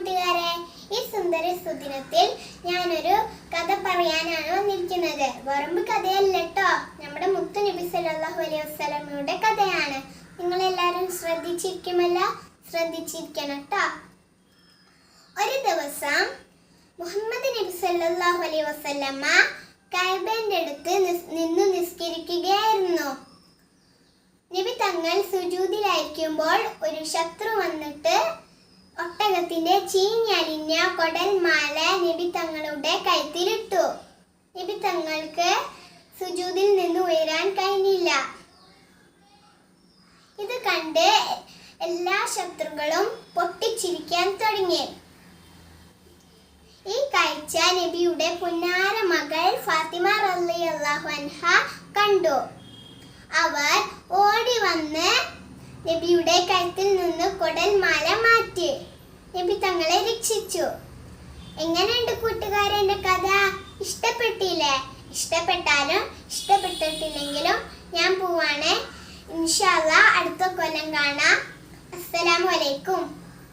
കൂട്ടുകാരെ, ഈ സുന്ദര സുദിനത്തിൽ ഞാനൊരു കഥ പറയാനാണ് വന്നിരിക്കുന്നത്. വെറും കഥയല്ല ട്ടോ, നമ്മുടെ മുത്തു നബി സല്ലല്ലാഹു അലൈഹി വസല്ലമയുടെ കഥയാണ്. നിങ്ങൾ എല്ലാവരും ശ്രദ്ധിച്ചിരിക്കണം ട്ടോ. ഒരു ദിവസം മുഹമ്മദ് നബി സല്ലല്ലാഹു അലൈഹി വസല്ലമ കഅബയുടെ അടുത്ത് നിന്ന് നിസ്കരിക്കുകയായിരുന്നു. നബി തങ്ങൾ സുജൂദിലായിരിക്കുമ്പോൾ ഒരു ശത്രു വന്നിട്ട് ഒട്ടകത്തിന്റെ ചീഞ്ഞലിഞ്ഞ കൊടൽമാല നബി തങ്ങളുടെ കഴുത്തിലിട്ടു. നബി തങ്ങൾക്ക് സുജൂദിൽ നിന്ന് ഉയരാൻ കഴിഞ്ഞില്ല. ഇത് കണ്ട് എല്ലാ ശത്രുക്കളും പൊട്ടിച്ചിരിക്കാൻ തുടങ്ങി. ഈ കാഴ്ച നബിയുടെ പുന്നാര മകൾ ഫാത്തിമ റളിയല്ലാഹു അൻഹ കണ്ടു. അവർ ഓടി വന്ന് നബിയുടെ കഴുത്തിൽ നിന്ന് കൊടൽമാല മാറ്റി നബി തങ്ങളെ രക്ഷിച്ചു. എങ്ങനെയുണ്ട് കൂട്ടുകാരെ എൻ്റെ കഥ? ഇഷ്ടപ്പെട്ടില്ലേ? ഇഷ്ടപ്പെട്ടാലും ഇഷ്ടപ്പെട്ടിട്ടില്ലെങ്കിലും ഞാൻ പോവാണ്. ഇൻഷാ അല്ലാഹ് അടുത്ത കൊല്ലം കാണാം. അസ്സലാമു അലൈക്കും.